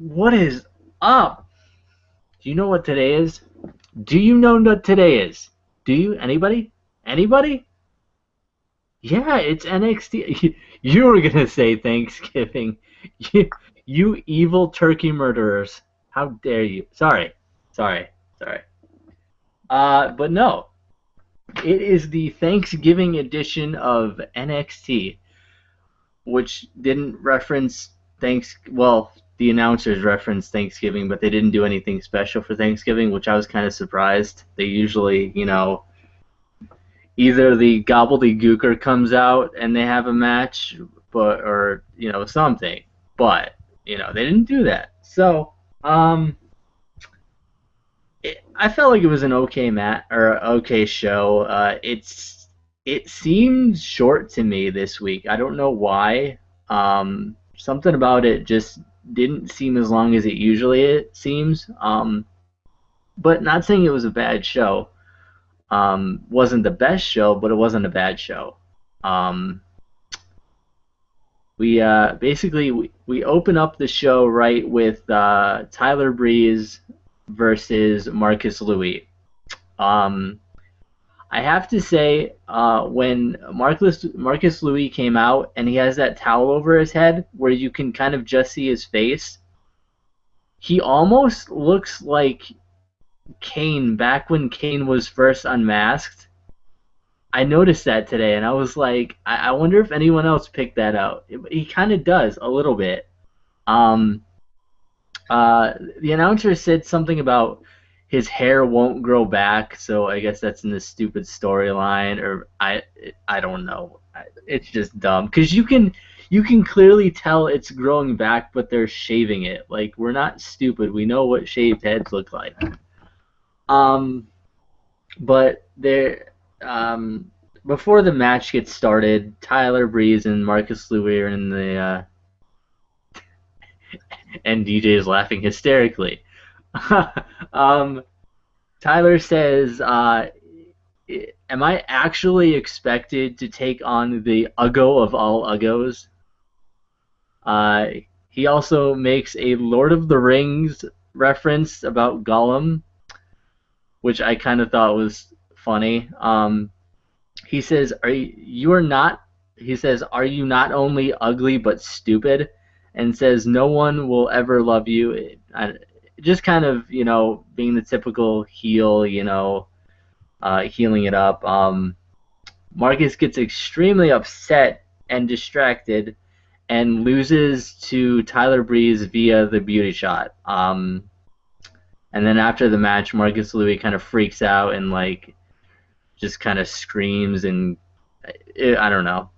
What is up? Do you know what today is? Do you know what today is? Do you? Anybody? Anybody? Yeah, it's NXT. You were gonna say Thanksgiving. You, you evil turkey murderers. How dare you? Sorry, sorry. But no, it is the Thanksgiving edition of NXT, which didn't reference well, the announcers referenced Thanksgiving, but they didn't do anything special for Thanksgiving, which I was kind of surprised. They usually, either the gobbledygooker comes out and they have a match, or something. But they didn't do that. So I felt like it was an okay okay show. It seemed short to me this week. I don't know why. Something about it just didn't seem as long as it usually seems. But not saying it was a bad show. Wasn't the best show, but it wasn't a bad show. We basically we open up the show right with Tyler Breeze versus Marcus Louie. I have to say, when Marcus Louis came out and he has that towel over his head where you can kind of just see his face, he almost looks like Kane back when Kane was first unmasked. I noticed that today, and I was like, I wonder if anyone else picked that out. He kind of does a little bit. Um, the announcer said something about his hair won't grow back, so I guess that's in the stupid storyline, or I don't know. It's just dumb because you can clearly tell it's growing back, but they're shaving it. Like, we're not stupid. We know what shaved heads look like. Um, but there, before the match gets started, Tyler Breeze and Marcus Louis are in the and DJ is laughing hysterically. um, Tyler says, "Am I actually expected to take on the Uggo of all Uggos?" Uh, he also makes a Lord of the Rings reference about Gollum, which I kind of thought was funny. He says, you are not?" He says, "Are you not only ugly but stupid?" And says, "No one will ever love you." Just kind of, being the typical heel, healing it up. Marcus gets extremely upset and distracted and loses to Tyler Breeze via the beauty shot. And then after the match, Marcus Louis kind of freaks out and just kind of screams, and I don't know.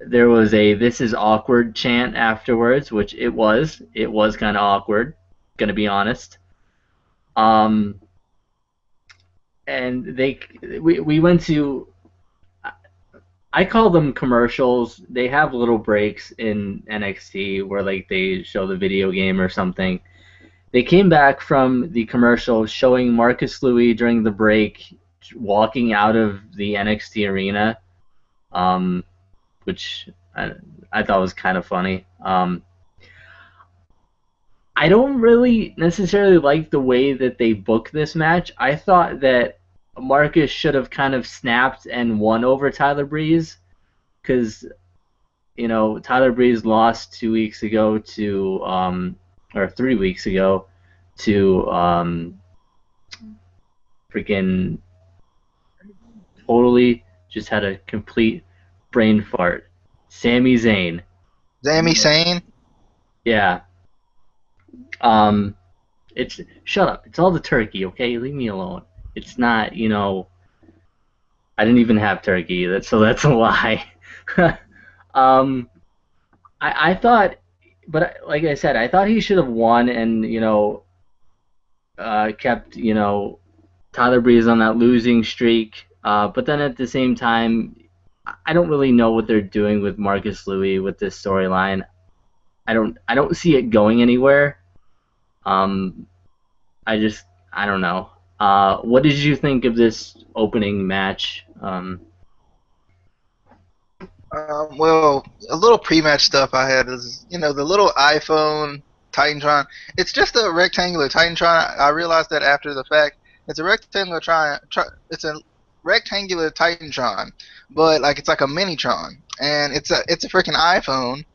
There was a "this is awkward" chant afterwards, which it was. It was kind of awkward, gonna be honest. Um, and we went to, I call them commercials. They have little breaks in NXT where they show the video game or something. They came back from the commercial showing Marcus Louis during the break walking out of the NXT arena, which I thought was kind of funny. I don't really necessarily like the way that they booked this match. I thought that Marcus should have kind of snapped and won over Tyler Breeze, because Tyler Breeze lost 2 weeks ago to or 3 weeks ago to freaking totally just had a complete brain fart. Sami Zayn. Sami Zayn? Yeah. It's shut up. It's all the turkey, okay? Leave me alone. It's not, I didn't even have turkey. So that's a lie. um, I thought, but like I said, I thought he should have won and kept Tyler Breeze on that losing streak. But then at the same time, I don't really know what they're doing with Marcus Louis with this storyline. I don't see it going anywhere. I don't know. What did you think of this opening match? Well, a little pre-match stuff I had is, the little iPhone Titantron. It's just a rectangular Titantron. I realized that after the fact. It's a it's a rectangular Titantron, but like it's like a Minitron, and it's a freaking iPhone.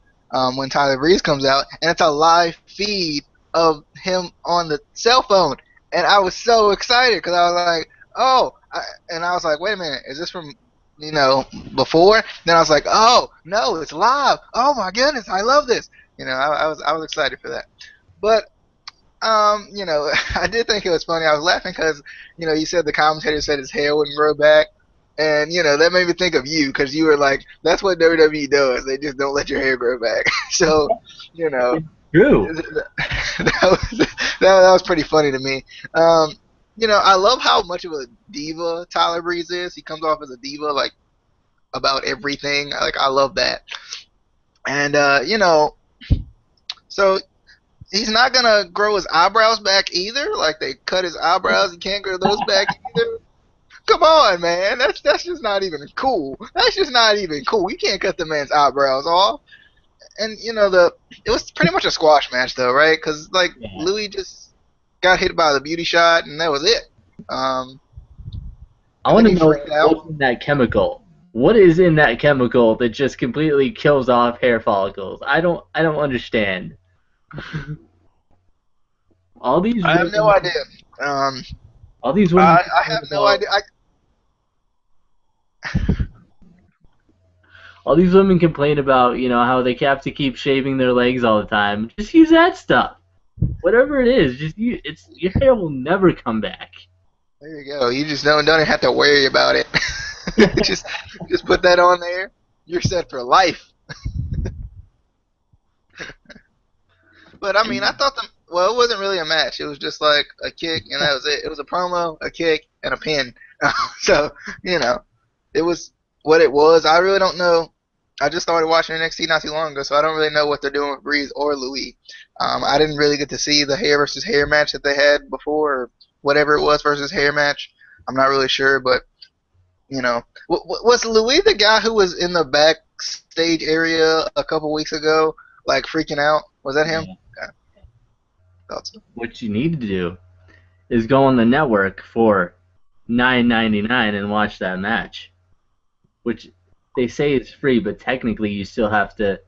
When Tyler Breeze comes out, and it's a live feed of him on the cell phone, and I was so excited because I was like, and I was like, wait a minute, is this from you know, before. Then I was like, oh no, it's live. Oh my goodness, I love this. I was excited for that. But I did think it was funny. I was laughing because you said the commentator said his hair wouldn't grow back. And that made me think of you because you were like, "That's what WWE does. They just don't let your hair grow back." So, you know, True. that was pretty funny to me. I love how much of a diva Tyler Breeze is. He comes off as a diva, like about everything. Like I love that. And so he's not gonna grow his eyebrows back either. Like they cut his eyebrows, he can't grow those back either. Come on, man. That's just not even cool. That's just not even cool. You can't cut the man's eyebrows off. And it was pretty much a squash match though, right? Because like Yeah. Louie just got hit by the beauty shot, and that was it. I And want then to he know freaked out. what's in that chemical. What is in that chemical that just completely kills off hair follicles? I don't understand. All these I have no women, idea. Um, all these women I complain have no about, idea. all these women complain about, how they have to keep shaving their legs all the time. Just use that stuff. Whatever it is, it's your hair will never come back. There you go. You just don't have to worry about it. just just put that on there. You're set for life. But I mean, I thought well, it wasn't really a match. It was just like a kick, and that was it. It was a promo, a kick, and a pin. So it was what it was. I really don't know. I just started watching NXT not too long ago, so I don't really know what they're doing with Breeze or Louis. I didn't really get to see the hair versus hair match that they had before, or whatever it was versus hair match. I'm not really sure, but was Louis the guy who was in the backstage area a couple weeks ago, like freaking out? Was that him? Yeah. Yeah, thought so. What you need to do is go on the network for $9.99 and watch that match, which they say is free, but technically you still have to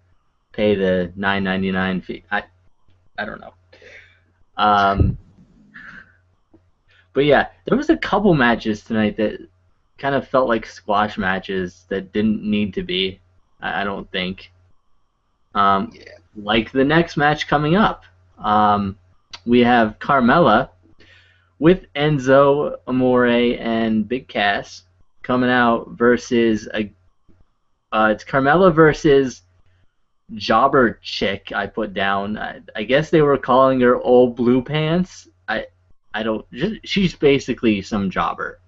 pay the $9.99 fee. I don't know. Um, but yeah, there was a couple matches tonight that kind of felt like squash matches that didn't need to be. I don't think. Um, Yeah. like the next match coming up, we have Carmela with Enzo Amore and Big Cass coming out versus it's Carmella versus Jobber Chick. I put down. I guess they were calling her Old Blue Pants. I don't. She's basically some jobber,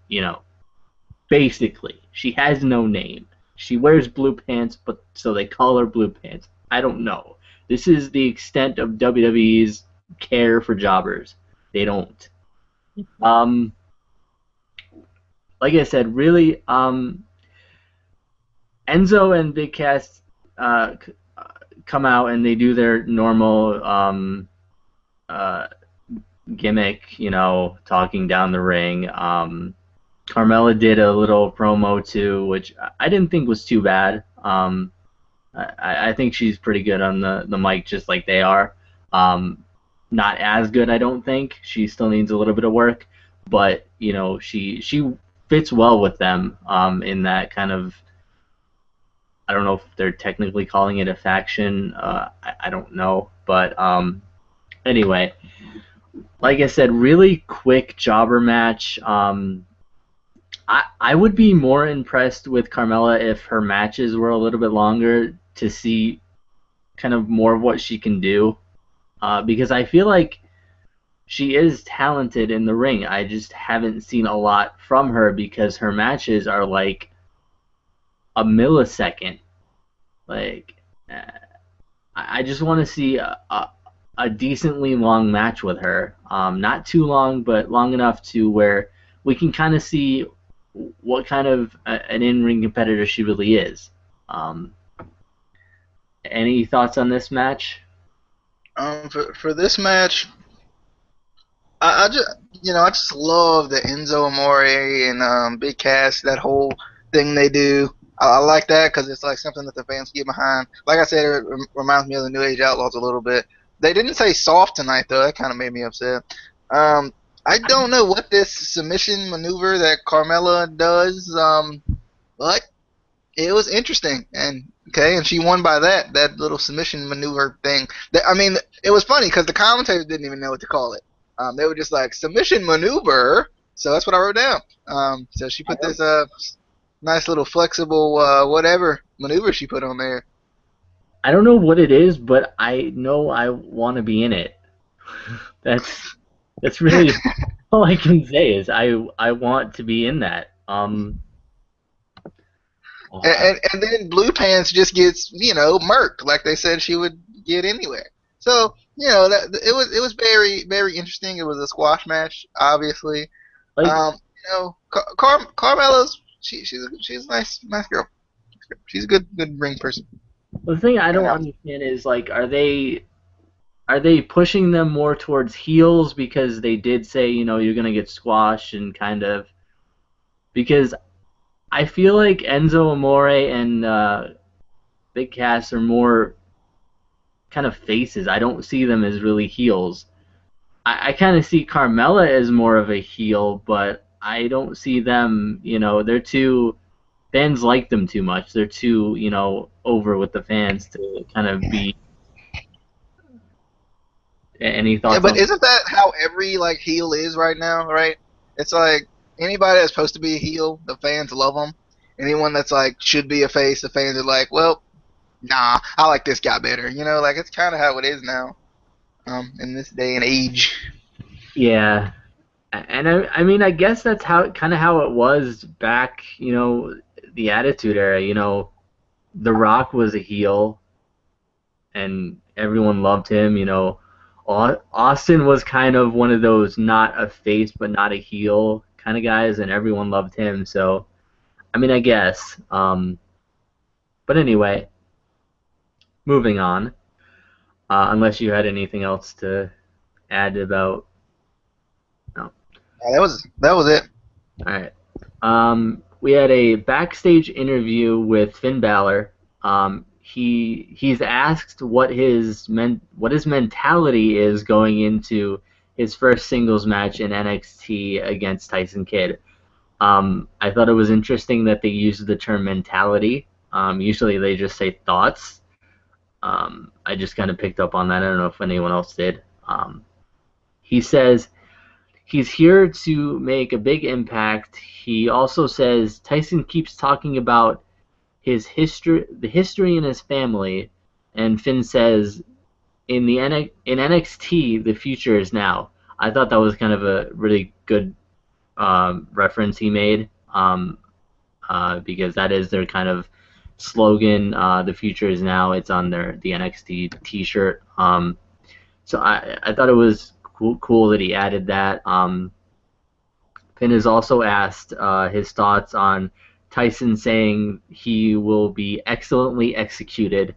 Basically, she has no name. She wears blue pants, but so they call her Blue Pants. I don't know. This is the extent of WWE's care for jobbers. They don't. Um, like I said, really, Enzo and Big Cass come out and they do their normal uh, gimmick, talking down the ring. Carmella did a little promo too, which I didn't think was too bad. I think she's pretty good on the mic, just like they are. Not as good, I don't think. She still needs a little bit of work, but she fits well with them in that kind of. I don't know if they're technically calling it a faction. I don't know, but anyway, like I said, really quick jobber match. I would be more impressed with Carmella if her matches were a little bit longer to see kind of more of what she can do, because I feel like she is talented in the ring. I just haven't seen a lot from her because her matches are like a millisecond. Like, I just want to see a decently long match with her. Not too long, but long enough to where we can kind of see what kind of an in-ring competitor she really is. Um, any thoughts on this match? For this match, I just I just love the Enzo Amore and Big Cass, that whole thing they do. I like that because it's like something that the fans get behind. Like I said, it reminds me of the New Age Outlaws a little bit. They didn't say soft tonight though. That kind of made me upset. I don't know what this submission maneuver that Carmela does, but it was interesting. And she won by that little submission maneuver thing. I mean, it was funny because the commentators didn't even know what to call it. They were just like submission maneuver. So that's what I wrote down. So she put this nice little flexible whatever maneuver she put on there. I don't know what it is, but I know I want to be in it. That's really all I can say is I want to be in that. And then Blue Pants just gets murked like they said she would get anywhere. So that it was very very interesting. It was a squash match, obviously. like Carmella's she's a nice girl. She's a good ring person. the thing I don't understand is like are they pushing them more towards heels because they did say you're gonna get squashed and kind of because I feel like Enzo Amore and Big Cass are more kind of faces. I don't see them as really heels. I kind of see Carmella as more of a heel, but I don't see them. They're too fans like them too much. They're too over with the fans to kind of be. Any thoughts? Yeah, but isn't that how every heel is right now? Right? It's like anybody that's supposed to be a heel, the fans love them. Anyone that's should be a face, the fans are like, well, nah, I like this guy better. It's kind of how it is now, in this day and age. Yeah, and I mean I guess that's how it was back. The Attitude Era. The Rock was a heel, and everyone loved him. Austin was kind of one of those not a face but not a heel kind of guys, and everyone loved him. So, I mean, I guess. But anyway, moving on. Unless you had anything else to add about. No. That was it. All right. We had a backstage interview with Finn Balor. He's asked what his mentality is going into his first singles match in NXT against Tyson Kidd. I thought it was interesting that they used the term mentality. Usually they just say thoughts. I just kind of picked up on that. I don't know if anyone else did. He says he's here to make a big impact. He also says Tyson keeps talking about his history, the history in his family, and Finn says in NXT the future is now. I thought that was kind of a really good reference he made because that is their kind of slogan. The future is now. It's on the NXT T-shirt. So I thought it was cool that he added that. Finn has also asked his thoughts on Tyson saying he will be excellently executed.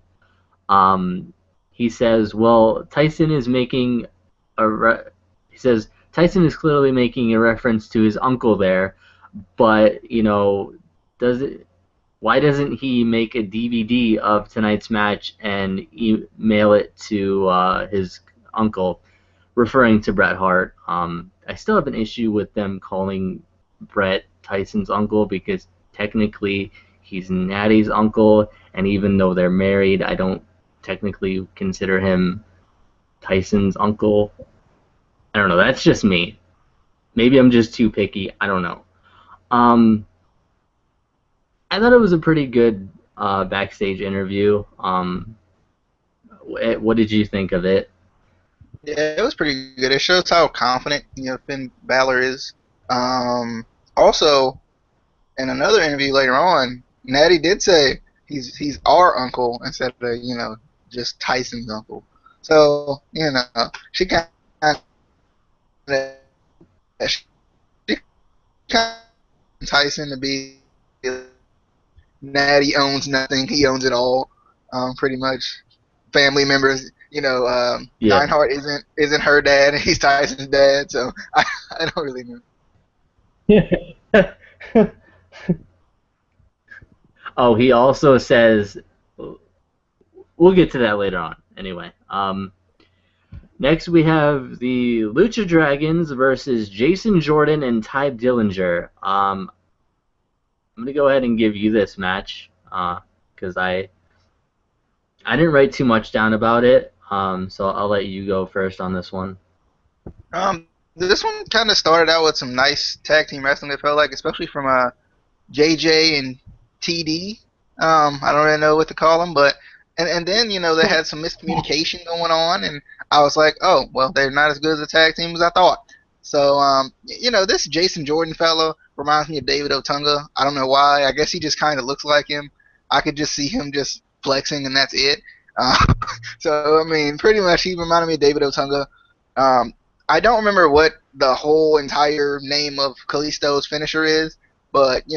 He says, "Well, Tyson is making he says Tyson is clearly making a reference to his uncle there, but why doesn't he make a DVD of tonight's match and email it to his uncle?" Referring to Bret Hart. I still have an issue with them calling Bret Tyson's uncle because technically he's Natty's uncle, and even though they're married, I don't technically consider him Tyson's uncle. I don't know. That's just me. Maybe I'm just too picky. I don't know. I thought it was a pretty good backstage interview. What did you think of it? Yeah, it was pretty good. It shows how confident Finn Balor is. Also, in another interview later on, Natty did say he's our uncle instead of just Tyson's uncle. So she kind of Tyson to be Natty owns nothing. He owns it all, pretty much. Family members, Yeah. Neidhart isn't her dad. He's Tyson's dad, so I don't really know. Oh, he also says we'll get to that later on. Anyway, next we have the Lucha Dragons versus Jason Jordan and Ty Dillinger. I'm gonna go ahead and give you this match because I didn't write too much down about it. So I'll let you go first on this one. This one kind of started out with some nice tag team wrestling. It felt like, especially from JJ and TD. I don't really know what to call them, but and then they had some miscommunication going on, and I was like, oh well, they're not as good as a tag team as I thought. So this Jason Jordan fellow reminds me of David Otunga. I don't know why. I guess he just kind of looks like him. I could just see him just flexing, and that's it. Uh, so I mean, pretty much he reminded me of David Otunga. I don't remember what the whole entire name of Kalisto's finisher is, but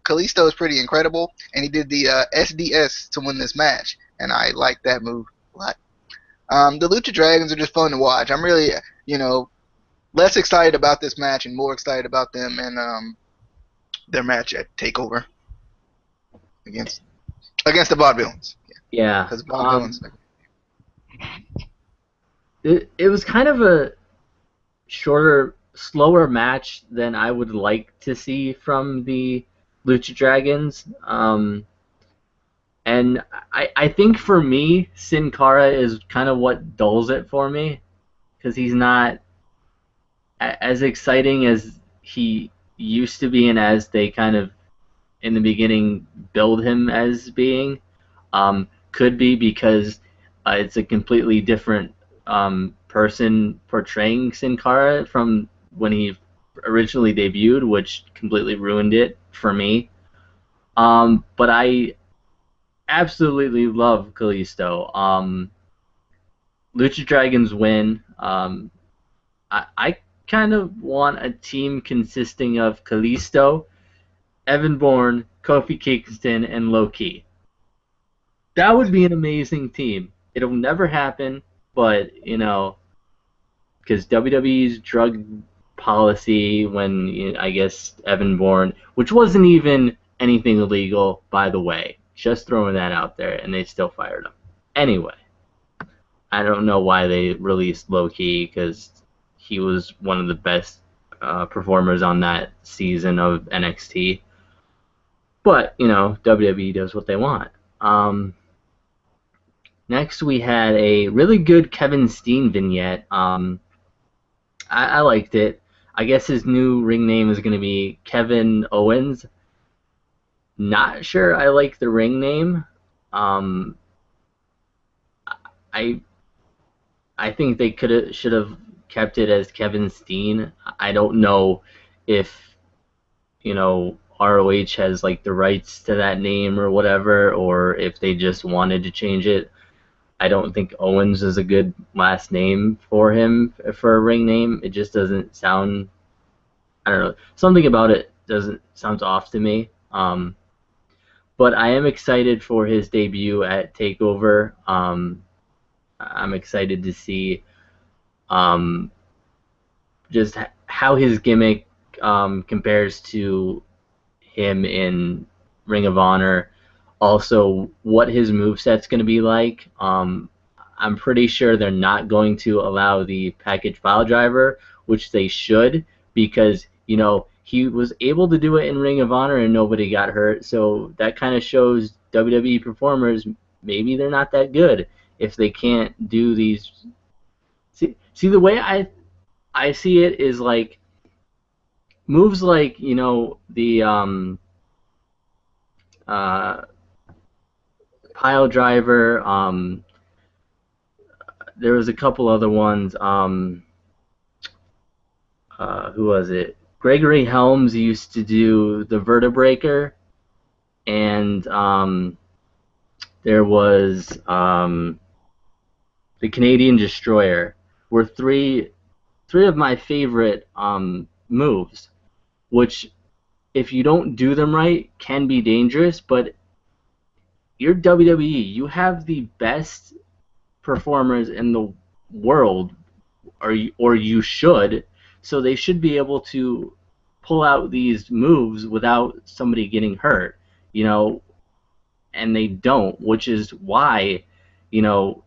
Kalisto is pretty incredible, and he did the SDS to win this match, and I like that move a lot. The Lucha Dragons are just fun to watch. I'm really, less excited about this match and more excited about them and their match at Takeover against the Vaudevillains. Yeah. Because Vaudevillains. It was kind of a shorter, slower match than I would like to see from the Lucha Dragons. And I think for me, Sin Cara is kind of what dulls it for me, because he's not as exciting as he used to be and as they kind of in the beginning build him as being. Could be because it's a completely different person portraying Sin Cara from when he originally debuted, which completely ruined it for me. But I absolutely love Kalisto. Lucha Dragons win. I kind of want a team consisting of Kalisto, Evan Bourne, Kofi Kingston, and Low Ki. That would be an amazing team. It'll never happen, but because WWE's drug policy when I guess Evan Bourne, which wasn't even anything illegal, by the way, just throwing that out there, and they still fired him. Anyway, I don't know why they released Low Ki, because he was one of the best performers on that season of NXT. But WWE does what they want. Next, we had a really good Kevin Steen vignette. I liked it. I guess his new ring name is going to be Kevin Owens. Not sure I like the ring name. I think they should have kept it as Kevin Steen. I don't know if ROH has like the rights to that name or whatever, or if they just wanted to change it. I don't think Owens is a good last name for him for a ring name. It just doesn't sound. I don't know. Something about it sounds off to me. But I am excited for his debut at Takeover. I'm excited to see just how his gimmick compares to him in Ring of Honor. Also, what his moveset's going to be like. I'm pretty sure they're not going to allow the package pile driver, which they should, because he was able to do it in Ring of Honor and nobody got hurt. So that kind of shows WWE performers maybe they're not that good if they can't do these. See the way I see it is like moves like the pile driver. There was a couple other ones. Who was it? Gregory Helms used to do the Vertebreaker, and there was the Canadian Destroyer. Were three of my favorite moves, which if you don't do them right can be dangerous, but you're WWE. You have the best performers in the world, or you should. So they should be able to pull out these moves without somebody getting hurt, you know, and they don't, which is why, you know,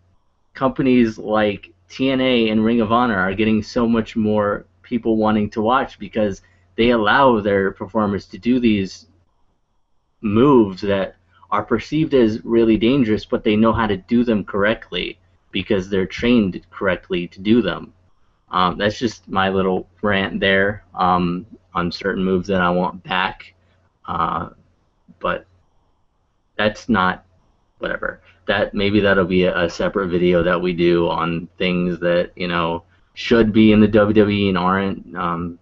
companies like TNA and Ring of Honor are getting so much more people wanting to watch because they allow their performers to do these moves that are perceived as really dangerous, but they know how to do them correctly because they're trained correctly to do them. That's just my little rant there on certain moves that I want back. But that's not whatever. That maybe that'll be a separate video that we do on things that should be in the WWE and aren't.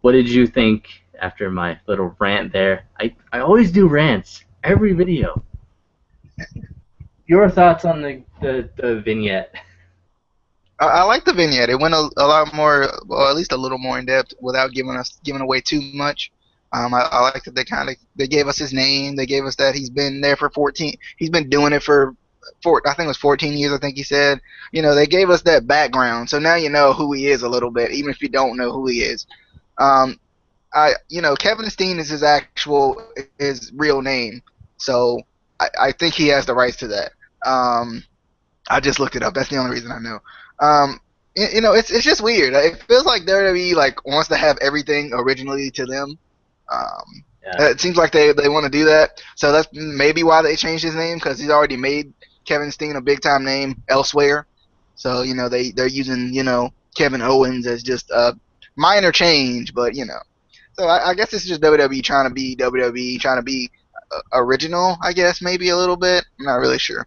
What did you think after my little rant there? I always do rants every video. Your thoughts on the vignette? I like the vignette. It went a lot more, well, at least a little more in depth, without giving away too much. I like that they gave us his name. They gave us that he's been there for 14. He's been doing it for I think it was 14 years. I think he said. They gave us that background, so now you know who he is a little bit, even if you don't know who he is. Kevin Steen is his real name, so I think he has the rights to that. I just looked it up. That's the only reason I know. It's just weird. It feels like WWE wants to have everything originally to them. Yeah. It seems like they want to do that. So that's maybe why they changed his name, because he's already made Kevin Steen a big time name elsewhere. So they're using Kevin Owens as just a minor change, but So I guess it's just WWE trying to be WWE, trying to be original. I guess maybe a little bit. I'm not really sure.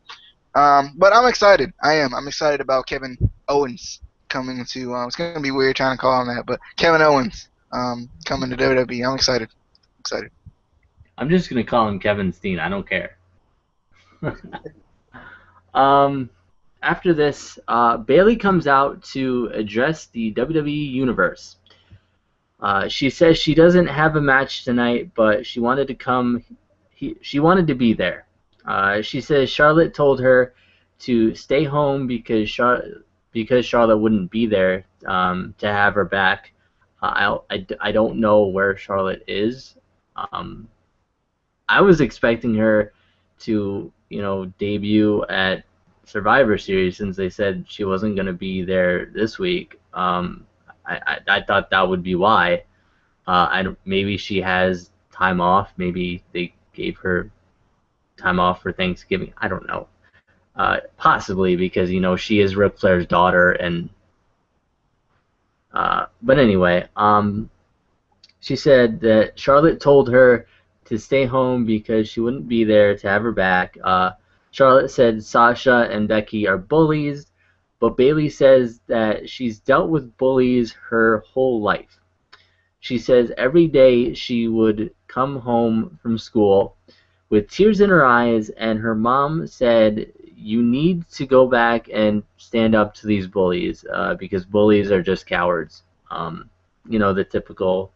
But I'm excited. I'm excited about Kevin Owens coming to. It's gonna be weird trying to call him that, but Kevin Owens coming to WWE. I'm excited. I'm just gonna call him Kevin Steen. I don't care. After this, Bayley comes out to address the WWE Universe. She says she doesn't have a match tonight, but she wanted to come. She wanted to be there. She says Charlotte told her to stay home because Charlotte wouldn't be there to have her back. I don't know where Charlotte is. I was expecting her to debut at Survivor Series, since they said she wasn't going to be there this week. I thought that would be why. Maybe she has time off. Maybe they gave her time off for Thanksgiving. I don't know. Possibly because she is Ric Flair's daughter, and but anyway, she said that Charlotte told her to stay home because she wouldn't be there to have her back. Charlotte said Sasha and Becky are bullies, but Bayley says that she's dealt with bullies her whole life. She says every day she would come home from school with tears in her eyes, and her mom said, you need to go back and stand up to these bullies because bullies are just cowards. The typical,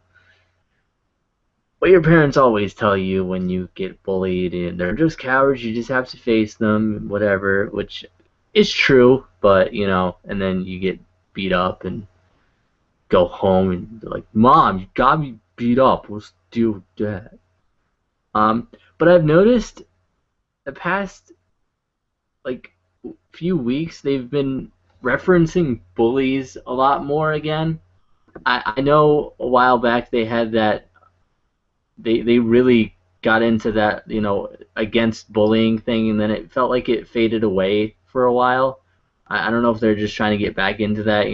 what your parents always tell you when you get bullied, and they're just cowards, you just have to face them, whatever, which is true, but, and then you get beat up and go home and they're like, Mom, you got me beat up, let's do that. But I've noticed the past few weeks they've been referencing bullies a lot more again. I know a while back they had that they really got into that against bullying thing, and then it felt like it faded away for a while. I don't know if they're just trying to get back into that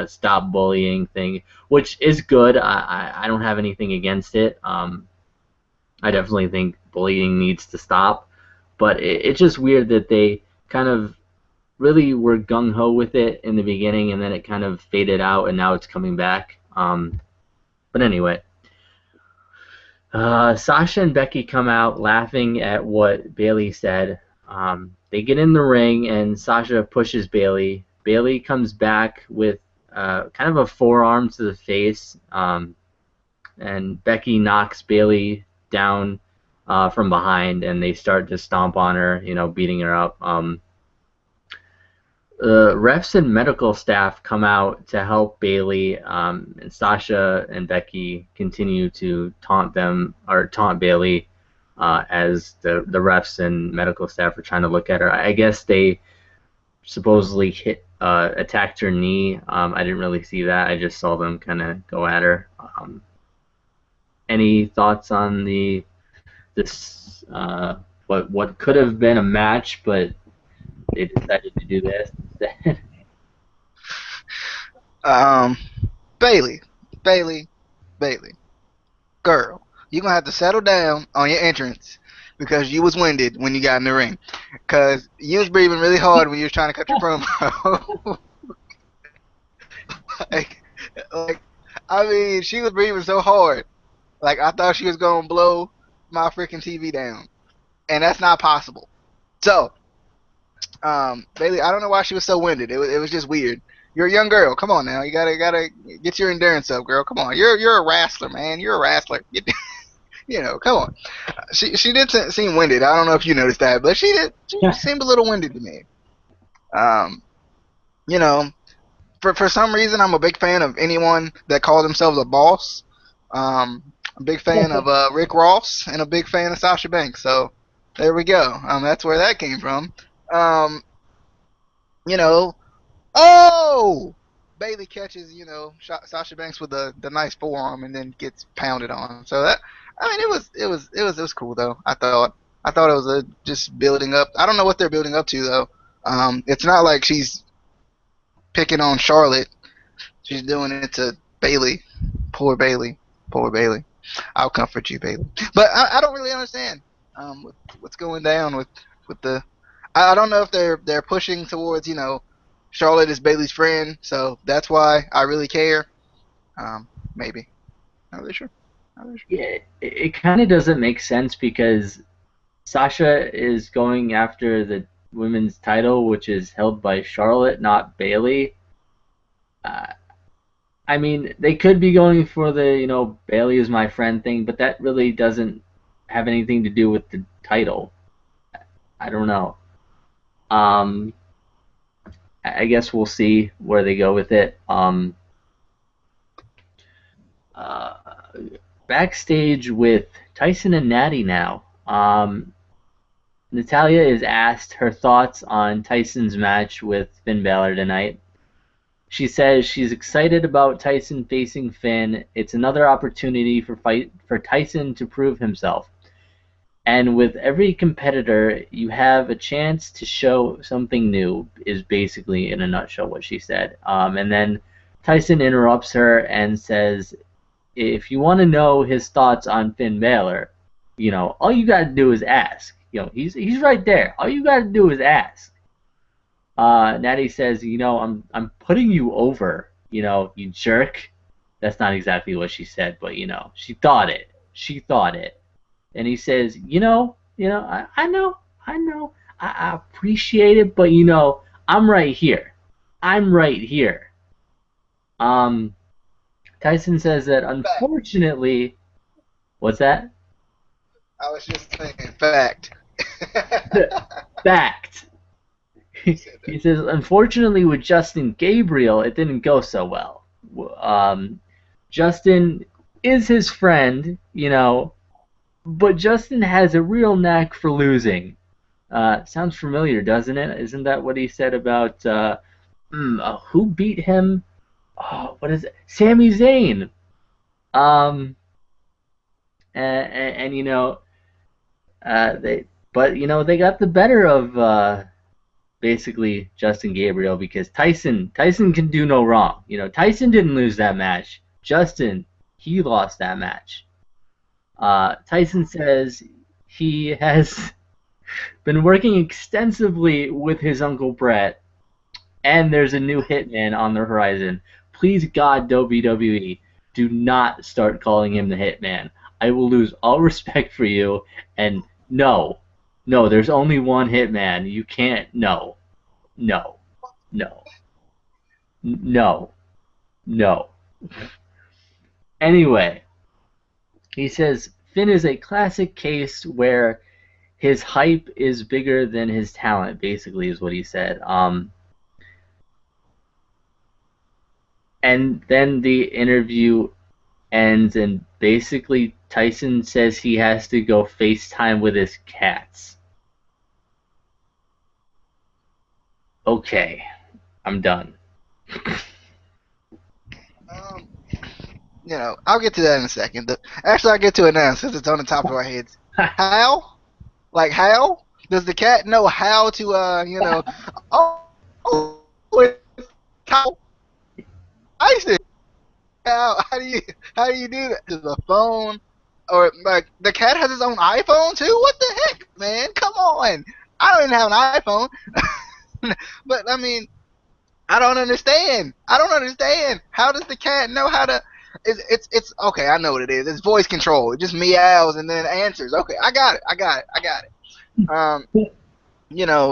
stop bullying thing, which is good. I don't have anything against it. I definitely think bullying needs to stop, but it's just weird that they kind of really were gung-ho with it in the beginning, and then it kind of faded out, and now it's coming back. But anyway, Sasha and Becky come out laughing at what Bayley said. They get in the ring, and Sasha pushes Bayley. Bayley comes back with kind of a forearm to the face, and Becky knocks Bayley down from behind, and they start to stomp on her, beating her up. Refs and medical staff come out to help Bayley, and Sasha and Becky continue to taunt Bayley, as the refs and medical staff are trying to look at her. I guess they supposedly attacked her knee. I didn't really see that. I just saw them kind of go at her. Any thoughts on this what could have been a match, but they decided to do this instead? Bayley, Bayley, Bayley, girl, you gonna have to settle down on your entrance because you was winded when you got in the ring. Cause you was breathing really hard when you was trying to cut your promo. like, I mean, she was breathing so hard. Like, I thought she was gonna blow my freaking TV down, and that's not possible. So, Bayley, I don't know why she was so winded. It was just weird. You're a young girl. Come on now. You gotta get your endurance up, girl. Come on. You're a wrestler, man. You're a wrestler. Come on. She did seem winded. I don't know if you noticed that, but she did. She seemed a little winded to me. You know, for some reason, I'm a big fan of anyone that calls themselves a boss. I'm a big fan of Rick Ross and a big fan of Sasha Banks. So there we go. That's where that came from. Oh! Bayley catches, Sasha Banks with the nice forearm and then gets pounded on. So that, I mean, it was cool though. I thought it was just building up. I don't know what they're building up to though. It's not like she's picking on Charlotte. She's doing it to Bayley. Poor Bayley. Poor Bayley. I'll comfort you, Bayley. But I don't really understand what's going down with the. I don't know if they're pushing towards, Charlotte is Bayley's friend, so that's why I really care. Maybe. Not really sure. Yeah, it kind of doesn't make sense because Sasha is going after the women's title, which is held by Charlotte, not Bayley. I mean, they could be going for the, Bayley is my friend thing, but that really doesn't have anything to do with the title. I don't know. I guess we'll see where they go with it. Backstage with Tyson and Natty now. Natalya is asked her thoughts on Tyson's match with Finn Balor tonight. She says she's excited about Tyson facing Finn. It's another opportunity for Tyson to prove himself. And with every competitor, you have a chance to show something new, is basically, in a nutshell, what she said. And then Tyson interrupts her and says, if you want to know his thoughts on Finn Balor, all you got to do is ask. He's right there. All you got to do is ask. Natty says, I'm putting you over, you jerk. That's not exactly what she said, but, she thought it. She thought it. And he says, I know, I appreciate it, but I'm right here. I'm right here. Tyson says that unfortunately, what's that? I was just thinking, fact. Fact. He says, unfortunately, with Justin Gabriel, it didn't go so well. Justin is his friend, but Justin has a real knack for losing. Sounds familiar, doesn't it? Isn't that what he said about who beat him? Oh, what is it? Sami Zayn. They got the better of basically Justin Gabriel because Tyson can do no wrong. Tyson didn't lose that match. Justin, he lost that match. Tyson says he has been working extensively with his Uncle Brett, and there's a new Hitman on the horizon. Please, God, WWE, do not start calling him the Hitman. I will lose all respect for you, and no, there's only one Hitman. You can't, no. Anyway, he says Finn is a classic case where his hype is bigger than his talent, basically, is what he said. And then the interview ends, and basically Tyson says he has to go FaceTime with his cats. Okay, I'm done. I'll get to that in a second. Actually, I'll get to it now since it's on the top of our heads. How? Like, how? Does the cat know how to, it's how? Tyson. How do you do that? To the phone? Or, like, the cat has his own iPhone, too? What the heck, man? Come on. I don't even have an iPhone. But, I mean, I don't understand. How does the cat know how to... It's okay, I know what it is. It's voice control. It just meows and then answers. Okay, I got it.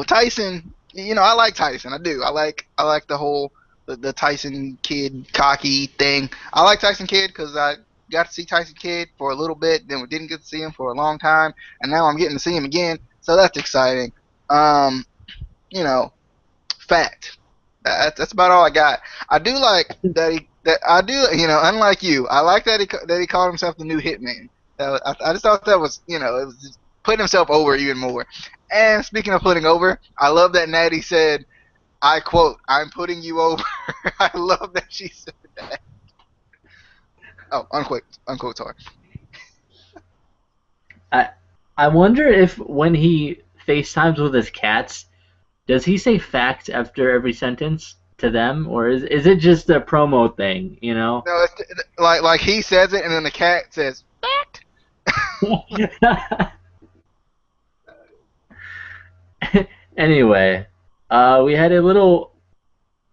Tyson, I like Tyson. I do. I like the whole the Tyson Kidd cocky thing. I like Tyson Kidd because I got to see Tyson Kidd for a little bit, then we didn't get to see him for a long time, and now I'm getting to see him again, so that's exciting. Fact. That's about all I got. I do like unlike you, I like that he called himself the new Hitman. I just thought that was, it was just putting himself over even more. And speaking of putting over, I love that Natty said, I quote, "I'm putting you over." I love that she said that. Oh, unquote, sorry. I wonder if when he FaceTimes with his cats, does he say fact after every sentence to them, or is it just a promo thing, No, it's like he says it and then the cat says fact. Anyway, we had a little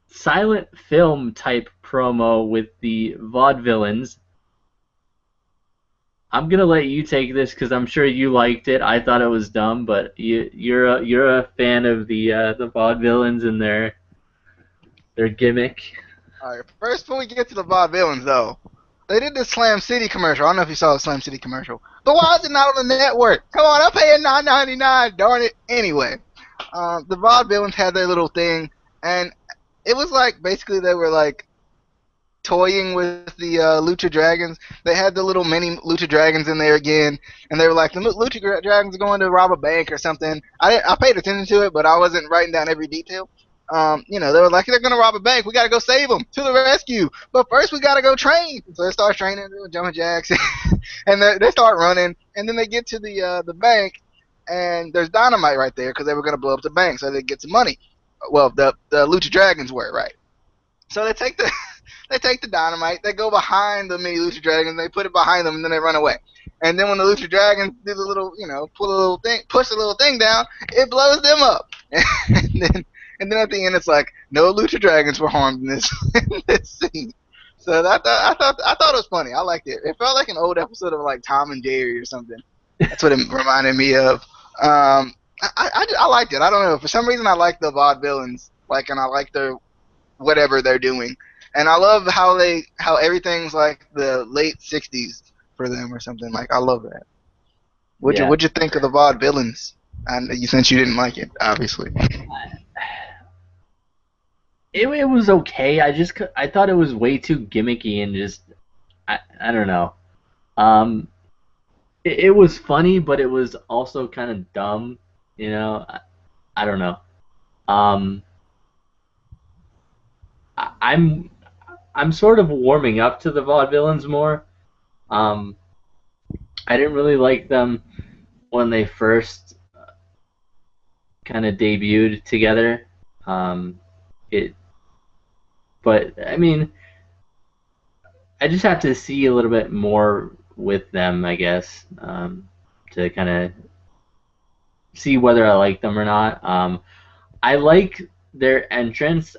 silent film type promo with the Vaudevillains. I'm gonna let you take this because I'm sure you liked it. I thought it was dumb, but you're a fan of the Vaudevillains and their gimmick. All right, first before we get to the Vaudevillains though, they did this Slam City commercial. I don't know if you saw the Slam City commercial, but why is it not on the network? Come on, I'm paying $9.99. Darn it. Anyway, the Vaudevillains had their little thing, and it was like basically they were like toying with the Lucha Dragons. They had the little mini Lucha Dragons in there again, and they were like, the Lucha Dragons are going to rob a bank or something. I paid attention to it, but I wasn't writing down every detail. They were like, they're going to rob a bank. We got to go save them. To the rescue. But first we got to go train. So they start training, doing jumping jacks, and they start running, and then they get to the bank, and there's dynamite right there because they were going to blow up the bank so they get some money. Well, the Lucha Dragons were, right? So they take the dynamite, they go behind the mini Lucha Dragons, they put it behind them, and then they run away. And then when the Lucha Dragons do the little, push the little thing down, it blows them up. and then at the end, it's like no Lucha Dragons were harmed in this scene. So I thought it was funny. I liked it. It felt like an old episode of like Tom and Jerry or something. That's what it reminded me of. I liked it. I don't know. For some reason, I like the Vaudevillains. And I like their whatever they're doing. And I love how everything's like the late '60s for them or something. Like I love that. What'd you think of the Vaudevillains? And since you didn't like it, obviously. It was okay. I thought it was way too gimmicky and just I don't know. It was funny, but it was also kind of dumb. I don't know. I'm sort of warming up to the Vaudevillains more. I didn't really like them when they first kind of debuted together. But I mean, I just have to see a little bit more with them, I guess, to kind of see whether I like them or not. I like their entrance.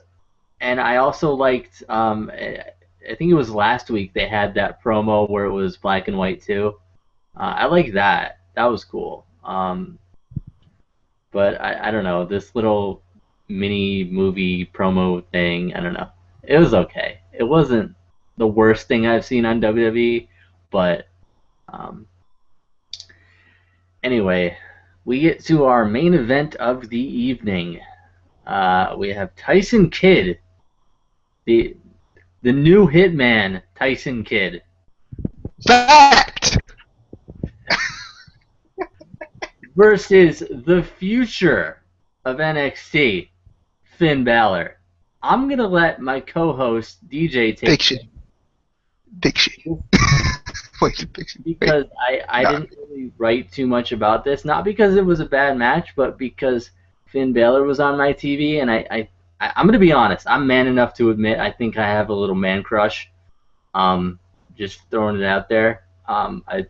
And I also liked, I think it was last week they had that promo where it was black and white too. I like that. That was cool. But I don't know, this little mini movie promo thing, I don't know. It was okay. It wasn't the worst thing I've seen on WWE, but Anyway, we get to our main event of the evening. We have Tyson Kidd, the the new Hitman, Tyson Kidd, Fact. versus the future of NXT, Finn Balor. I'm gonna let my co-host DJ take Big shit. Big shit. Wait, big shit. because I Nah. didn't really write too much about this. Not because it was a bad match, but because Finn Balor was on my TV, and I'm gonna be honest. I'm man enough to admit I think I have a little man crush. Just throwing it out there. I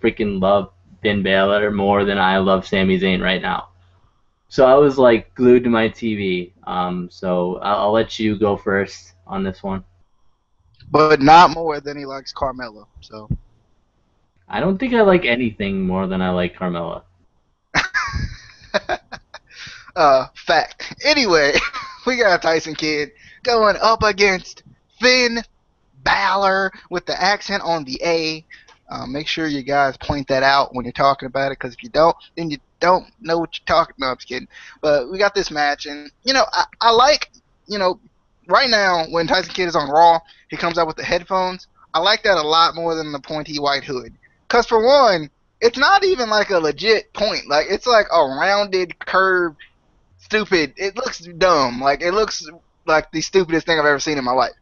freaking love Finn Balor more than I love Sami Zayn right now. So I was like glued to my TV. So I'll let you go first on this one. But not more than he likes Carmela. So. I don't think I like anything more than I like Carmela. Fact. Anyway, we got Tyson Kidd going up against Finn Balor with the accent on the A. Make sure you guys point that out when you're talking about it, because if you don't, then you don't know what you're talking about. No, I'm just kidding. But we got this match, and, I like, right now when Tyson Kidd is on Raw, he comes out with the headphones. I like that a lot more than the pointy white hood. Because, for one, it's not even like a legit point. Like, it's like a rounded, curved, stupid. It looks dumb. Like, it looks like the stupidest thing I've ever seen in my life.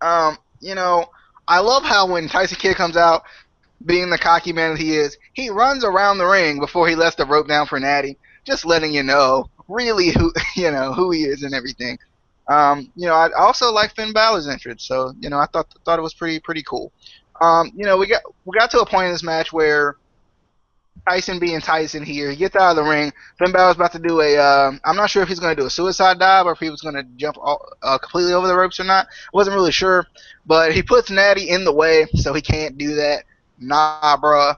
I love how when Tyson Kidd comes out, being the cocky man that he is, he runs around the ring before he lets the rope down for Natty, just letting you know really who he is and everything. I also like Finn Balor's entrance, so I thought it was pretty cool. We got to a point in this match where Tyson being Tyson here, he gets out of the ring. Finn Balor's about to do I'm not sure if he's going to do a suicide dive or if he was going to jump completely over the ropes or not. I wasn't really sure, but he puts Natty in the way, so he can't do that. Nah, bruh,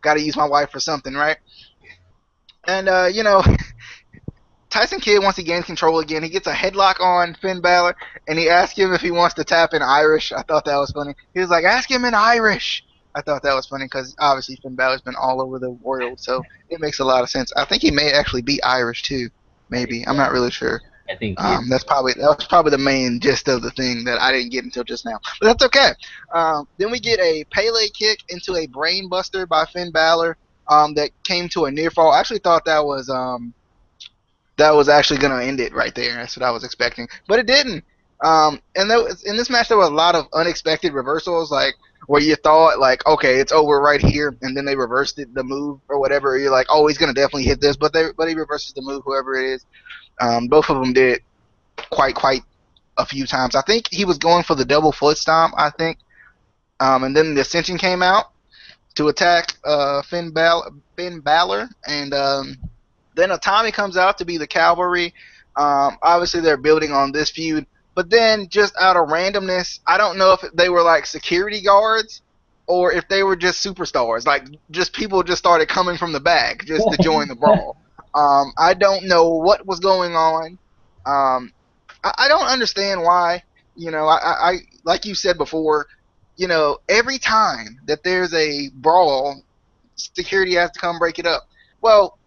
got to use my wife for something, right? And Tyson Kidd, once he gains control again, he gets a headlock on Finn Balor, and he asks him if he wants to tap in Irish. I thought that was funny. He was like, ask him in Irish. I thought that was funny because obviously Finn Balor's been all over the world, so it makes a lot of sense. I think he may actually be Irish too, maybe. I'm not really sure. I think That was probably the main gist of the thing that I didn't get until just now, but that's okay. Then we get a Pele kick into a brain buster by Finn Balor that came to a near fall. I actually thought that was actually going to end it right there. That's what I was expecting, but it didn't. And in this match there were a lot of unexpected reversals, like where you thought like, okay, it's over right here, and then they reversed the move or whatever. You're like, oh, he's gonna definitely hit this, but he reverses the move, whoever it is. Both of them did quite a few times. I think he was going for the double foot stomp, I think, and then the Ascension came out to attack Finn Balor, and then Tommy comes out to be the Cavalry. Obviously, they're building on this feud. But then, just out of randomness, I don't know if they were like security guards or if they were just superstars. Like, just people just started coming from the back just to join the brawl. I don't know what was going on. I don't understand why. I like you said before, every time that there's a brawl, security has to come break it up. Well,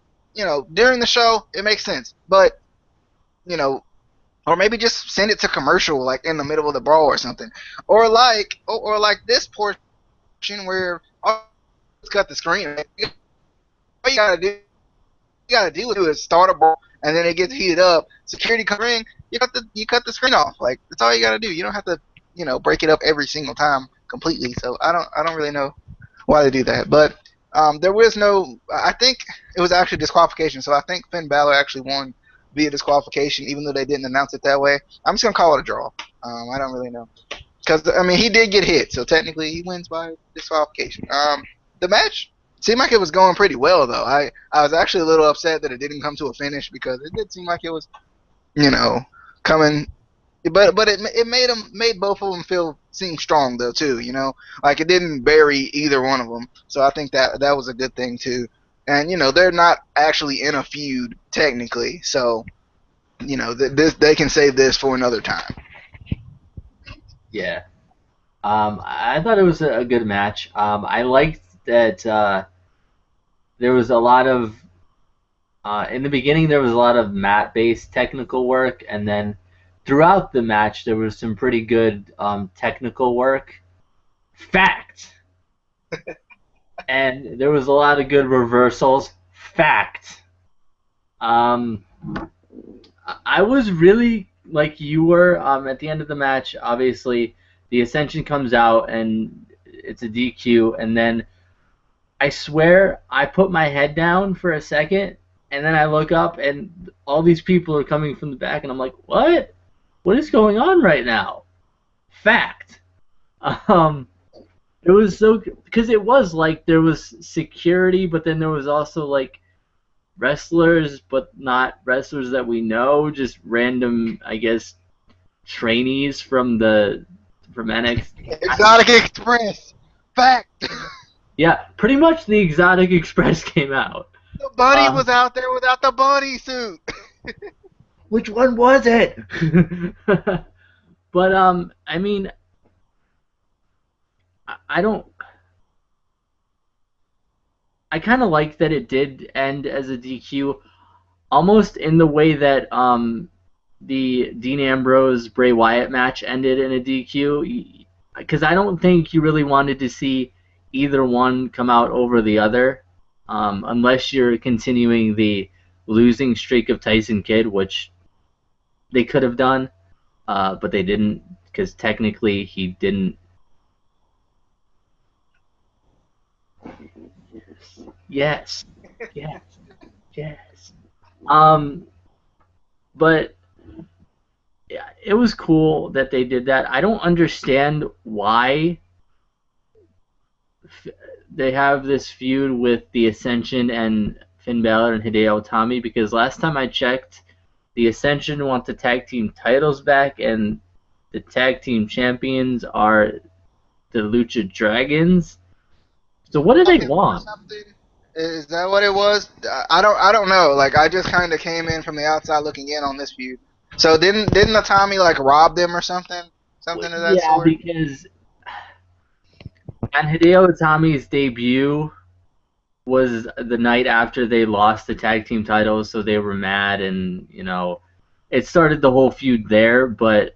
during the show, it makes sense. But, or maybe just send it to commercial, like in the middle of the brawl or something, or like this portion where it's got the screen. All you gotta do is start a brawl, and then it gets heated up. Security comes in, you cut the screen off. Like, that's all you gotta do. You don't have to break it up every single time completely. So I don't really know why they do that, but there was no. I think it was actually disqualification. So I think Finn Balor actually won via disqualification, even though they didn't announce it that way. I'm just gonna call it a draw. I don't really know, because he did get hit, so technically he wins by disqualification. The match seemed like it was going pretty well, though. I was actually a little upset that it didn't come to a finish, because it did seem like it was, coming. But it made both of them seem strong though too. Like it didn't bury either one of them. So I think that was a good thing too. And they're not actually in a feud technically, so they can save this for another time. Yeah. I thought it was a good match. I liked that there was a lot of in the beginning there was a lot of mat-based technical work, and then throughout the match there was some pretty good technical work. Fact. And there was a lot of good reversals. Fact. Um, I was really like you were at the end of the match. Obviously, the Ascension comes out and it's a DQ, and then I swear I put my head down for a second, and then I look up and all these people are coming from the back, and I'm like, what? What is going on right now? Fact. Um, it was so because it was like there was security, but then there was also like wrestlers, but not wrestlers that we know, just random, I guess, trainees from NXT. Exotic Express. Fact. Yeah, pretty much the Exotic Express came out. The bunny was out there without the bunny suit. Which one was it? But I mean, I don't. I kind of like that it did end as a DQ, almost in the way that the Dean Ambrose Bray Wyatt match ended in a DQ, because I don't think you really wanted to see either one come out over the other, unless you're continuing the losing streak of Tyson Kidd, which they could have done, but they didn't, because technically he didn't. Yes, yes, yes. But yeah, it was cool that they did that. I don't understand why they have this feud with the Ascension and Finn Balor and Hideo Itami, because last time I checked, the Ascension want the tag team titles back, and the tag team champions are the Lucha Dragons. So what do they want? Is that what it was? I don't know. Like, I just kind of came in from the outside looking in on this feud. So didn't the Tommy like rob them or something? Something of that sort? Yeah, because on Hideo Itami's debut was the night after they lost the tag team titles, so they were mad, and it started the whole feud there. But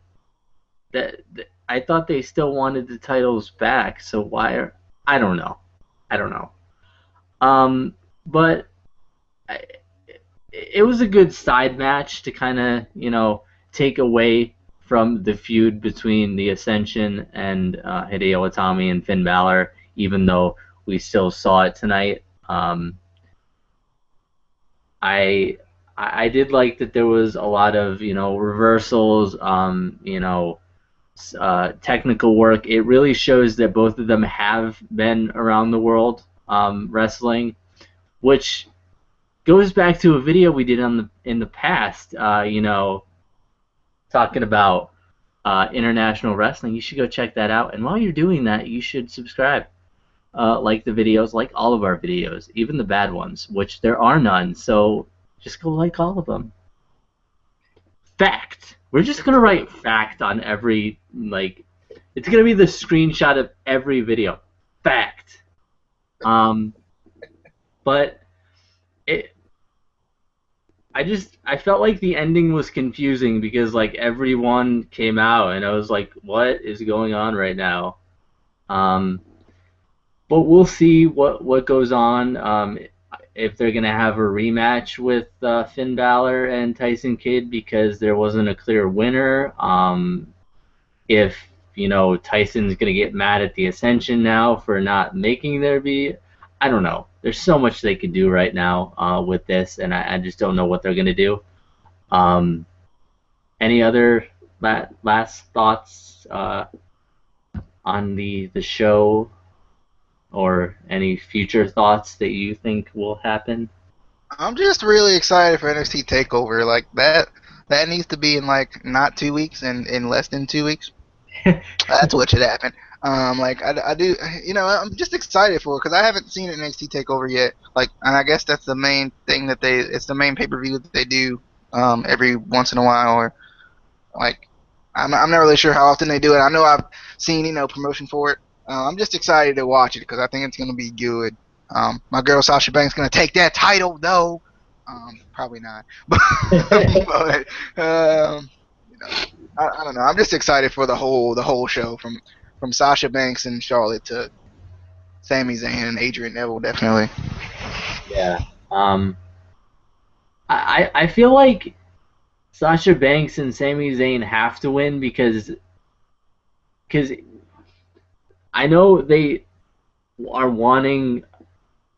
I thought they still wanted the titles back, so why? I don't know. I don't know. But it was a good side match to kind of, take away from the feud between the Ascension and Hideo Itami and Finn Balor, even though we still saw it tonight. I did like that there was a lot of, reversals, technical work. It really shows that both of them have been around the world wrestling, which goes back to a video we did in the past, talking about international wrestling. You should go check that out. And while you're doing that, you should subscribe, like the videos, like all of our videos, even the bad ones, which there are none. So just go like all of them. Fact. We're just gonna write fact on every It's gonna be the screenshot of every video. Fact. But I felt like the ending was confusing because everyone came out and I was like, what is going on right now? But we'll see what goes on. If they're gonna have a rematch with Finn Balor and Tyson Kidd because there wasn't a clear winner. If Tyson's gonna get mad at the Ascension now for not making there be. I don't know. There's so much they could do right now with this, and I just don't know what they're going to do. Any other last thoughts on the show, or any future thoughts that you think will happen? I'm just really excited for NXT TakeOver. Like, that needs to be in not 2 weeks, in less than 2 weeks. That's what should happen. I do, I'm just excited for it because I haven't seen an NXT TakeOver yet. And I guess that's the main thing it's the main pay-per-view that they do every once in a while. Or I'm not really sure how often they do it. I know I've seen promotion for it. I'm just excited to watch it because I think it's going to be good. My girl Sasha Banks gonna take that title though. Probably not, but you know, I don't know. I'm just excited for the whole show from Sasha Banks and Charlotte to Sami Zayn and Adrian Neville, definitely. Yeah. I feel like Sasha Banks and Sami Zayn have to win because I know they are wanting,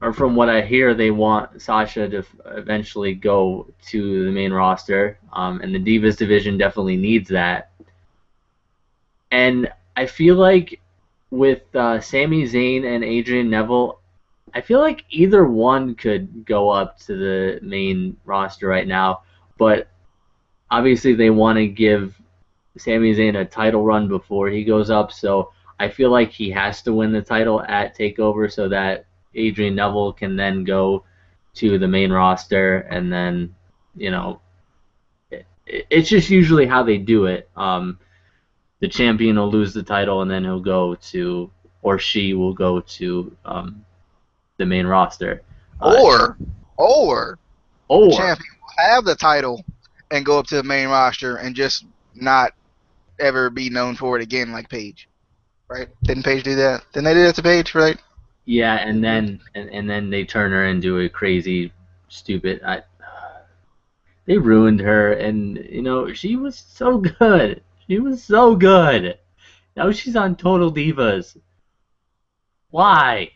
or from what I hear, they want Sasha to eventually go to the main roster, and the Divas division definitely needs that. And I feel like with Sami Zayn and Adrian Neville, I feel like either one could go up to the main roster right now, but obviously they want to give Sami Zayn a title run before he goes up, so I feel like he has to win the title at TakeOver so that Adrian Neville can then go to the main roster, and then, it's just usually how they do it. The champion will lose the title, and then he'll go to, or she will go to the main roster. Or the Or champion will have the title and go up to the main roster and just not ever be known for it again, like Paige. Right? Didn't Paige do that? Didn't they do that to Paige, right? yeah, and then they turn her into a crazy, stupid. They ruined her, and she was so good. She was so good. Now she's on Total Divas. Why?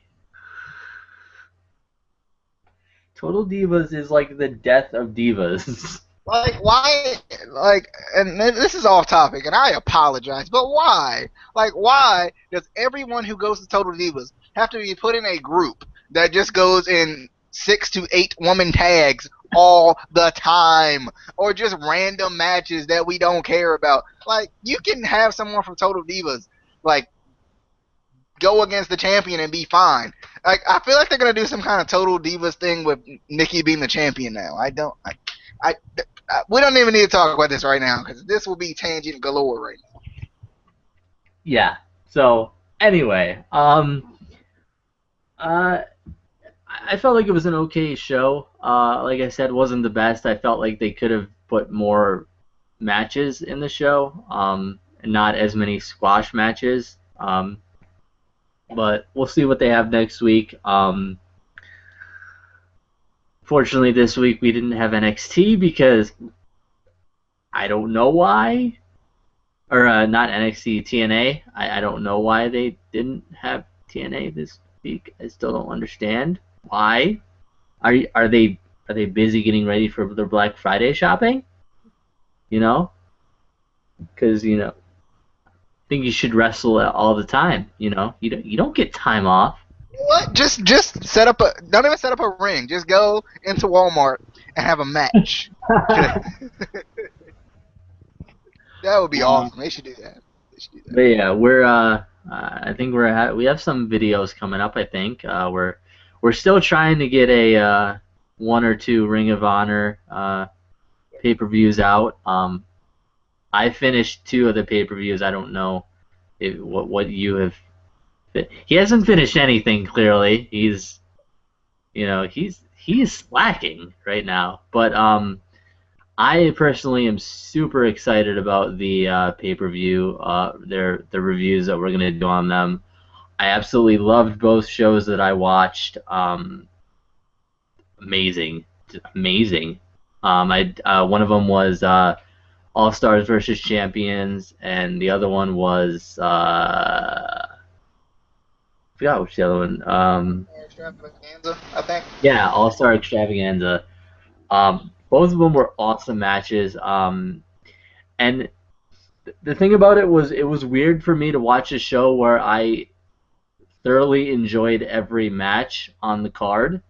Total Divas is like the death of divas. Like, why? Like, and this is off topic, and I apologize, but why? Like, why does everyone who goes to Total Divas have to be put in a group that just goes in 6 to 8 woman tags all the time, or just random matches that we don't care about? Like, you can have someone from Total Divas, like, go against the champion and be fine. Like, I feel like they're gonna do some kind of Total Divas thing with Nikki being the champion now. We don't even need to talk about this right now, because this will be tangent galore right now. Yeah. So anyway, I felt like it was an okay show. Like I said, wasn't the best. I felt like they could have put more matches in the show, and not as many squash matches. But we'll see what they have next week. Fortunately, this week we didn't have NXT because I don't know why. Or not NXT, TNA. I don't know why they didn't have TNA this week. I still don't understand why. Are they busy getting ready for their Black Friday shopping? Because I think you should wrestle all the time. You don't get time off. What? Just set up don't even set up a ring. Just go into Walmart and have a match. That would be awesome. They should do that. But yeah, we're I think we have some videos coming up. I think we're still trying to get a 1 or 2 Ring of Honor pay-per-views out. I finished 2 of the pay-per-views. I don't know what you have. He hasn't finished anything, clearly. He's slacking right now. But I personally am super excited about the pay-per-view, the reviews that we're gonna do on them. I absolutely loved both shows that I watched. Amazing, amazing. One of them was All Stars versus Champions, and the other one was I forgot which the other one. Extravaganza, I think. Yeah, All Star Extravaganza. Both of them were awesome matches. And the thing about it was weird for me to watch a show where I thoroughly enjoyed every match on the card.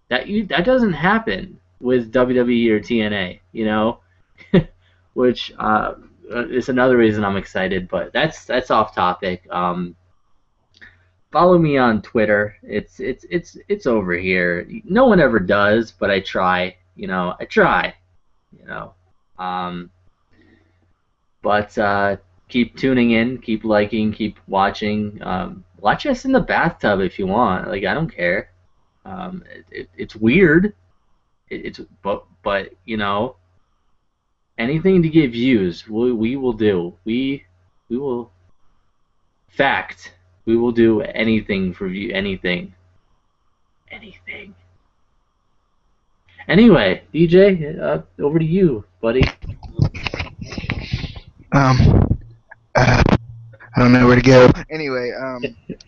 That doesn't happen with WWE or TNA, which is another reason I'm excited. But that's off topic. Follow me on Twitter. It's over here. No one ever does, but I try. I try. But keep tuning in, keep liking, keep watching. Watch us in the bathtub if you want. Like, I don't care. It's weird. It's but anything to get views, we will do. We will fact. We will do anything for view. Anything. Anyway, DJ, over to you, buddy. I don't know where to go. Anyway,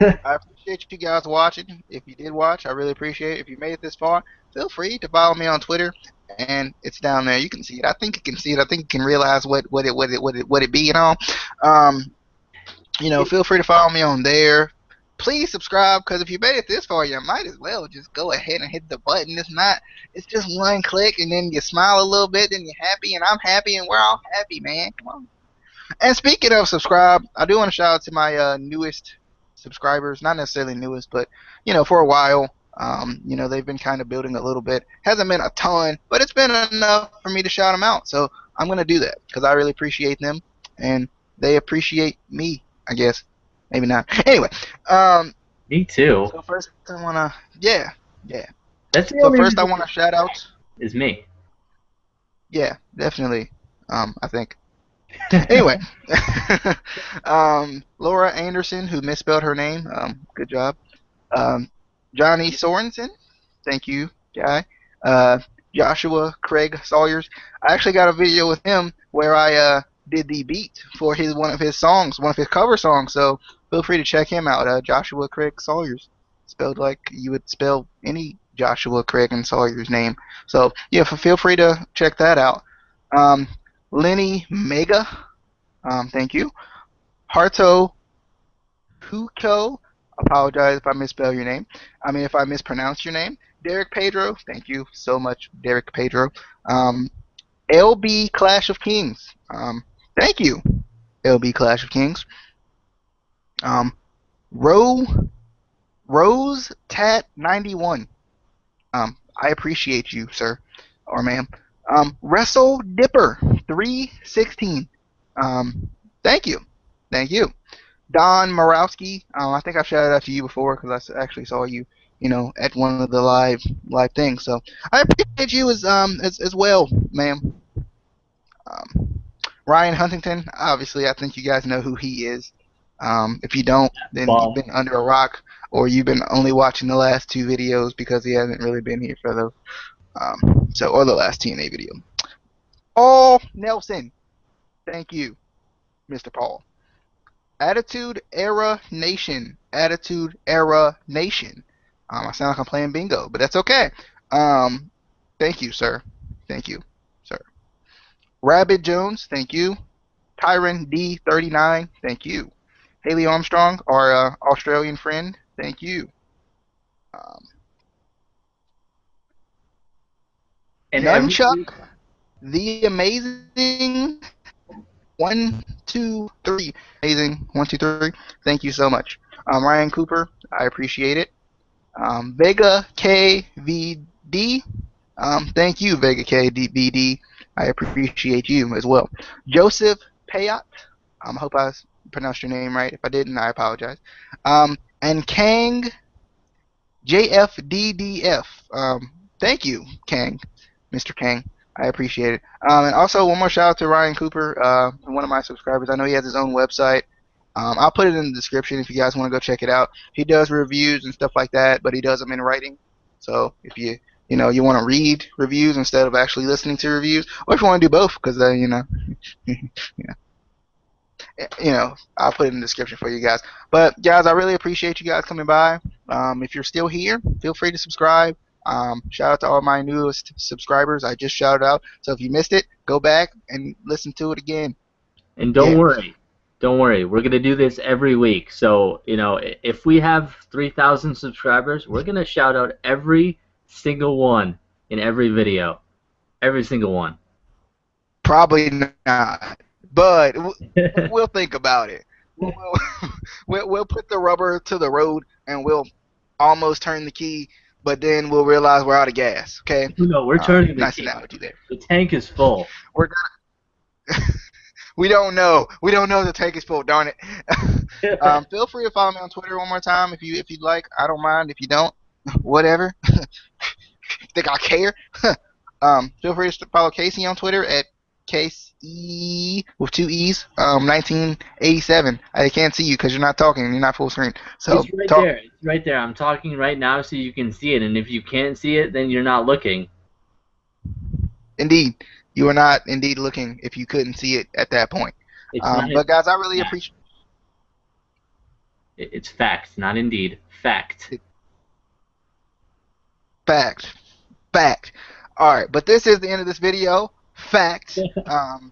I appreciate you guys watching. If you did watch, I really appreciate it. If you made it this far, feel free to follow me on Twitter, and it's down there. You can see it. I think you can see it. I think you can realize what it be and all. Feel free to follow me on there. Please subscribe, because if you made it this far, you might as well just go ahead and hit the button. It's just one click, and then you smile a little bit, then you're happy, and I'm happy, and we're all happy, man. Come on. And speaking of subscribe, I do want to shout out to my newest subscribers. Not necessarily newest, but, for a while. They've been kind of building a little bit. Hasn't been a ton, but it's been enough for me to shout them out. So I'm going to do that, because I really appreciate them, and they appreciate me, I guess. Maybe not. Anyway. Me too. So first I want to, yeah. That's the So only first I want to shout out. is me. Yeah, definitely. I think. Anyway, Laura Anderson, who misspelled her name. Good job. Johnny Sorensen, thank you, guy. Joshua Craig Sawyers. I actually got a video with him where I did the beat for one of his songs, one of his cover songs. So feel free to check him out. Joshua Craig Sawyers, spelled like you would spell any Joshua Craig and Sawyer's name. So yeah, feel free to check that out. Lenny Mega, thank you. Harto Huko, apologize if I misspell your name. If I mispronounce your name. Derek Pedro, thank you so much, Derek Pedro. LB Clash of Kings, thank you, LB Clash of Kings. Rose Tat 91, I appreciate you, sir or ma'am. Wrestle Dipper 316, thank you. Don Morowski, I think I've shouted out to you before because I actually saw you, at one of the live things. So I appreciate you as well, ma'am. Ryan Huntington, obviously I think you guys know who he is. If you don't, then you've been under a rock, or you've been only watching the last two videos because he hasn't really been here for those. Or the last TNA video. Paul Nelson, thank you, Mr. Paul. Attitude Era Nation. I sound like I'm playing bingo, but that's okay. Thank you, sir. Rabbit Jones, thank you. Tyron D39, thank you. Haley Armstrong, our Australian friend, thank you. Nunchuck, the amazing 123, amazing 123. Thank you so much. Ryan Cooper, I appreciate it. Vega KVD, thank you, Vega KVD. I appreciate you as well. Joseph Payot, I hope I pronounced your name right. If I didn't, I apologize. And Kang JFDDF, thank you, Kang. Mr. Kang, I appreciate it. And also, one more shout out to Ryan Cooper, one of my subscribers. I know he has his own website. I'll put it in the description if you guys want to go check it out. He does reviews and stuff like that, but he does them in writing. So if you want to read reviews instead of actually listening to reviews, or if you want to do both, because I'll put it in the description for you guys. But guys, I really appreciate you guys coming by. If you're still here, feel free to subscribe. Shout out to all my newest subscribers. I just shouted out. So if you missed it, go back and listen to it again. And don't worry. We're going to do this every week. So, if we have 3,000 subscribers, we're going to shout out every single one in every video. Every single one. Probably not. But we'll think about it. We'll put the rubber to the road, and we'll almost turn the key. But then we'll realize we're out of gas. Okay. No, we're turning the nice key. Analogy there. The tank is full. We're gonna. We don't know. We don't know the tank is full. Darn it. Feel free to follow me on Twitter one more time if you'd like. I don't mind if you don't. whatever. Think I care? Feel free to follow Casey on Twitter at Casey with two E's. 1987. I can't see you because you're not talking. You're not full screen. So It's right talk. there. It's right there. I'm talking right now so you can see it. And if you can't see it, then you're not looking. Indeed, you are not indeed looking if you couldn't see it at that point. It's not. But guys, I really appreciate. It's fact, not indeed. Fact. Fact. Fact. All right, but this is the end of this video. Fact. And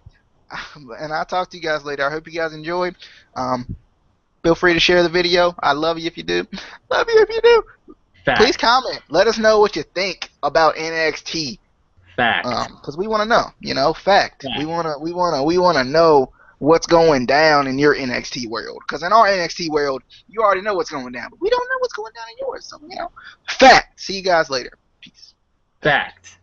I'll talk to you guys later. I hope you guys enjoyed. Feel free to share the video. I love you if you do. Love you if you do. Fact. Please comment. Let us know what you think about NXT. Fact. Because we want to know. You know, fact. We wanna know what's going down in your NXT world. Because in our NXT world, you already know what's going down, but we don't know what's going down in yours. So, you know, fact. See you guys later. Peace. Fact.